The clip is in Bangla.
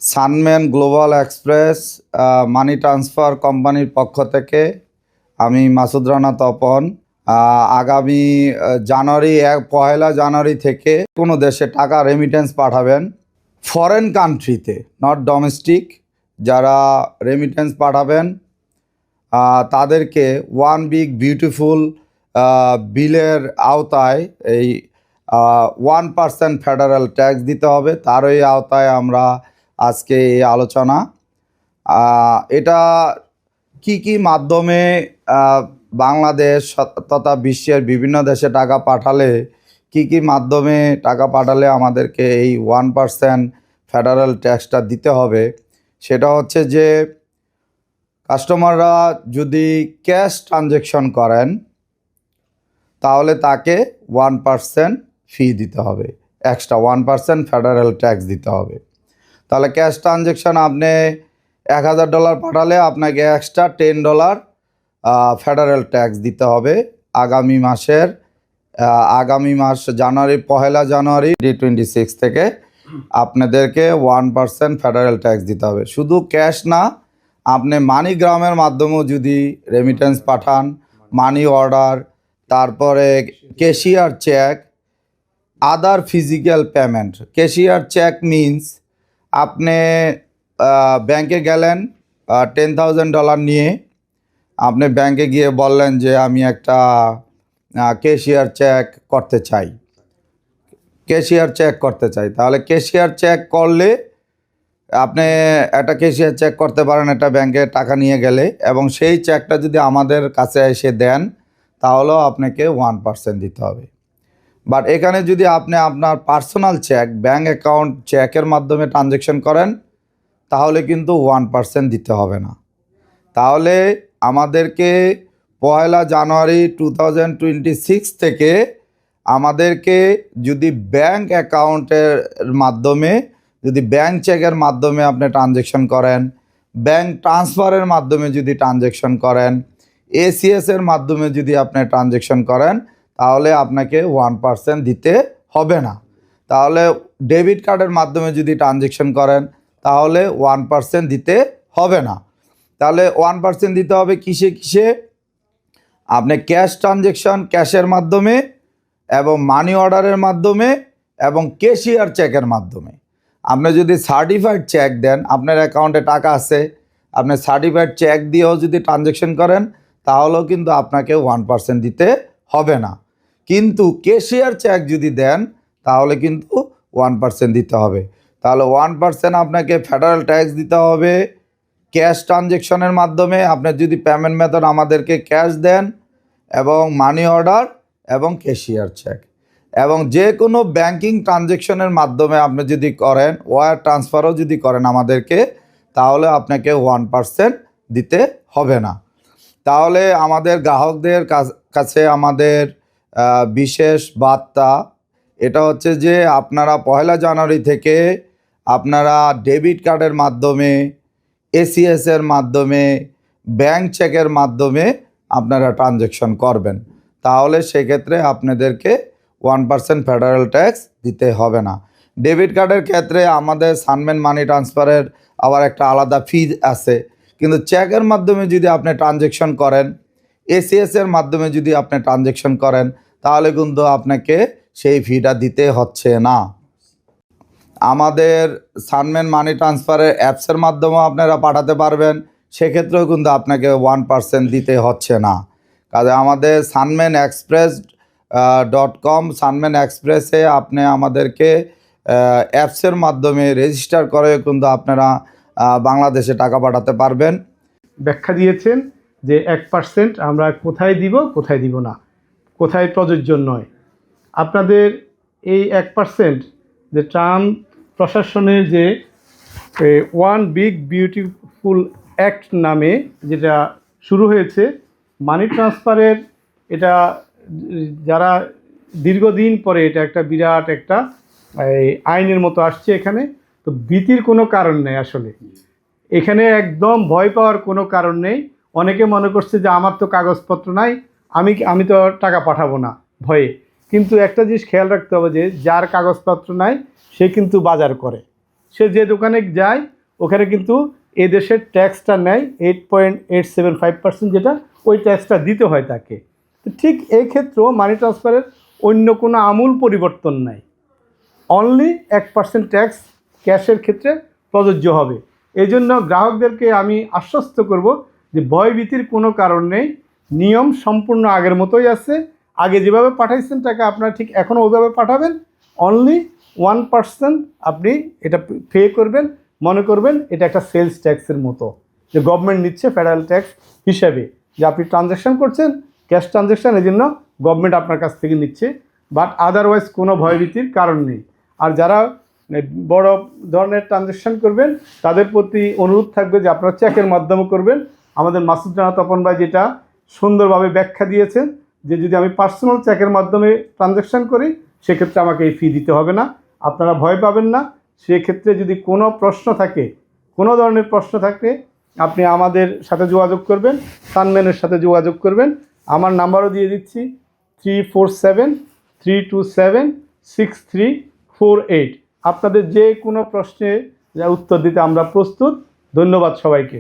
Sunman global express money transfer কোম্পানির পক্ষ থেকে আমি মাসুদ রানা তপন আগামী পয়লা জানুয়ারি থেকে কোনো দেশে টাকা রেমিটেন্স পাঠাবেন ফরেন কান্ট্রিতে, নট ডোমেস্টিক, যারা রেমিটেন্স পাঠাবেন তাদেরকে ওয়ান বিগ বিউটিফুল বিলের আওতায় এই 1% ফেডারেল ট্যাক্স দিতে হবে। তারই আওতায় আমরা আজকে এই আলোচনা। এটা কি মাধ্যমে বাংলাদেশ তথা বিশ্বের বিভিন্ন দেশে টাকা পাঠালে কি মাধ্যমে টাকা পাঠালে আমাদেরকে এই 1% ফেডারেল ট্যাক্সটা দিতে হবে, সেটা হচ্ছে যে কাস্টমাররা যদি ক্যাশ ট্রানজ্যাকশন করেন তাহলে তাকে 1% ফি দিতে হবে, এক্সট্রা 1% ফেডারেল ট্যাক্স দিতে হবে। তাহলে ক্যাশ ট্রানজ্যাকশন আপনি $1000 পাঠালে আপনাকে এক্সট্রা $10 ফেডারেল ট্যাক্স দিতে হবে আগামী মাস পয়লা জানুয়ারি 2026 থেকে আপনাদেরকে 1% ফেডারেল ট্যাক্স দিতে হবে। শুধু ক্যাশ না, আপনি মানিগ্রামের মাধ্যমেও যদি রেমিটেন্স পাঠান, মানি অর্ডার, তারপরে cashier cheque, other physical payment. Cashier cheque means আপনি ব্যাংকে গেলেন $10,000 নিয়ে, আপনি ব্যাংকে গিয়ে বললেন যে আমি একটা ক্যাশিয়ার চেক করতে চাই, তাহলে ক্যাশিয়ার চেক করলে আপনি একটা ক্যাশিয়ার চেক করতে পারেন একটা ব্যাংকে টাকা নিয়ে গেলে, এবং সেই চেকটা যদি আমাদের কাছে এসে দেন তাহলেও আপনাকে 1% দিতে হবে। বাট এখানে যদি আপনি আপনার পার্সোনাল চেক, ব্যাংক অ্যাকাউন্ট চেকের মাধ্যমে ট্রানজ্যাকশন করেন তাহলে কিন্তু 1% দিতে হবে না। তাহলে আমাদেরকে পয়লা জানুয়ারি 2026 থেকে আমাদেরকে যদি ব্যাংক অ্যাকাউন্টের মাধ্যমে, যদি ব্যাংক চেকের মাধ্যমে আপনি ট্রানজ্যাকশন করেন, ব্যাংক ট্রান্সফারের মাধ্যমে যদি ট্রানজ্যাকশন করেন, এসিএসের মাধ্যমে যদি আপনি ট্রানজ্যাকশন করেন তাহলে আপনাকে 1% দিতে হবে না। তাহলে ডেবিট কার্ডের মাধ্যমে যদি ট্রানজ্যাকশন করেন তাহলে 1% দিতে হবে না। তাহলে 1% দিতে হবে কিসে? আপনি ক্যাশ ট্রানজ্যাকশন, ক্যাশের মাধ্যমে, এবং মানি অর্ডারের মাধ্যমে, এবং ক্যাশিয়ার চেকের মাধ্যমে। আপনি যদি সার্টিফাইড চেক দেন, আপনার অ্যাকাউন্টে টাকা আছে, আপনি সার্টিফাইড চেক দিয়েও যদি ট্রানজ্যাকশন করেন তাহলেও কিন্তু আপনাকে 1% দিতে হবে না। কিন্তু ক্যাশিয়ার চেক যদি দেন তাহলে কিন্তু 1% দিতে হবে। তাহলে 1% আপনাকে ফেডারেল ট্যাক্স দিতে হবে ক্যাশ ট্রানজ্যাকশনের মাধ্যমে। আপনি যদি পেমেন্ট মেথড আমাদেরকে ক্যাশ দেন, এবং মানি অর্ডার, এবং ক্যাশিয়ার চেক, এবং যে কোনো ব্যাংকিং ট্রানজ্যাকশনের মাধ্যমে আপনি যদি করেন, ওয়্যার ট্রান্সফারও যদি করেন আমাদেরকে, তাহলে আপনাকে 1% দিতে হবে না। তাহলে আমাদের গ্রাহকদের কাছে আমাদের বিশেষ বার্তা এটা হচ্ছে যে আপনারা পয়লা জানুয়ারি থেকে আপনারা ডেবিট কার্ডের মাধ্যমে, এসিএসের মাধ্যমে, ব্যাংক চেকের মাধ্যমে আপনারা ট্রানজ্যাকশন করবেন, তাহলে সেক্ষেত্রে আপনাদেরকে 1% ফেডারেল ট্যাক্স দিতে হবে না। ডেবিট কার্ডের ক্ষেত্রে আমাদের সানম্যান মানি ট্রান্সফারের আবার একটা আলাদা ফি আছে, কিন্তু চেকের মাধ্যমে যদি আপনি ট্রানজ্যাকশন করেন, এসিএসের মাধ্যমে যদি আপনি ট্রানজ্যাকশন করেন তাহলে কিন্তু আপনাকে সেই ফিটা দিতে হচ্ছে না। আমাদের সানম্যান মানি ট্রান্সফারের অ্যাপসের মাধ্যমেও আপনারা পাঠাতে পারবেন, সেক্ষেত্রেও কিন্তু আপনাকে 1% দিতে হচ্ছে না। কাজে আমাদের sunmanexpress.com, সানম্যান এক্সপ্রেসে আপনি আমাদেরকে অ্যাপসের মাধ্যমে রেজিস্টার করে কিন্তু আপনারা বাংলাদেশে টাকা পাঠাতে পারবেন। ব্যাখ্যা দিয়েছেন যে 1% আমরা কোথায় দিব না, কোথায় প্রযোজ্য নয়। আপনাদের এই 1% যে ট্রাম্প প্রশাসনের যে ওয়ান বিগ বিউটিফুল অ্যাক্ট নামে যেটা শুরু হয়েছে মানি ট্রান্সফারের, এটা যারা দীর্ঘদিন পরে এটা একটা বিরাট একটা আইনের মতো আসছে এখানে, তো ভীতির কোনো কারণ নেই। আসলে এখানে একদম ভয় পাওয়ার কোনো কারণ নেই। অনেকে মনে করছে যে আমার তো কাগজপত্র নাই, আমি তো টাকা পাঠাবো না ভয়ে। কিন্তু একটা জিনিস খেয়াল রাখতে হবে যে যার কাগজপত্র নাই সে কিন্তু বাজার করে, সে যে দোকানে যায় ওখানে কিন্তু এই দেশের ট্যাক্সটা নেয় 8.875%, যেটা ওই ট্যাক্সটা দিতে হয় তাকে। তো ঠিক এই ক্ষেত্রেও মানি ট্রান্সফারের অন্য কোনো আমূল পরিবর্তন নাই, অনলি 1% ট্যাক্স ক্যাশের ক্ষেত্রে প্রযোজ্য হবে। এই জন্য গ্রাহকদেরকে আমি আশ্বস্ত করব যে ভয়ভীতির কোনো কারণ নেই, নিয়ম সম্পূর্ণ আগের মতোই আছে। আগে যেভাবে পাঠাইছেন টাকা আপনারা ঠিক এখনও ওইভাবে পাঠাবেন, অনলি 1% আপনি এটা পে করবেন, মনে করবেন এটা একটা সেলস ট্যাক্সের মতো, যে গভর্নমেন্ট নিচ্ছে ফেডারেল ট্যাক্স হিসাবে, যে আপনি ট্রানজ্যাকশান করছেন ক্যাশ ট্রানজ্যাকশান, এই জন্য গভর্নমেন্ট আপনার কাছ থেকে নিচ্ছে। বাট আদারওয়াইজ কোনো ভয়ভীতির কারণ নেই। আর যারা বড় ধরনের ট্রানজ্যাকশান করবেন তাদের প্রতি অনুরোধ থাকবে যে আপনারা চেকের মাধ্যমে করবেন। আমাদের মাসুদ রানা তপন ভাই যেটা সুন্দরভাবে ব্যাখ্যা দিয়েছেন যে যদি আমি পার্সোনাল চেকের মাধ্যমে ট্রানজ্যাকশান করি সেক্ষেত্রে আমাকে এই ফি দিতে হবে না, আপনারা ভয় পাবেন না। সেক্ষেত্রে যদি কোনো প্রশ্ন থাকে, কোনো ধরনের প্রশ্ন থাকলে আপনি আমাদের সাথে যোগাযোগ করবেন, সানম্যানের সাথে যোগাযোগ করবেন। আমার নাম্বারও দিয়ে দিচ্ছি 3473276348। আপনাদের যে কোনো প্রশ্নে উত্তর দিতে আমরা প্রস্তুত। ধন্যবাদ সবাইকে।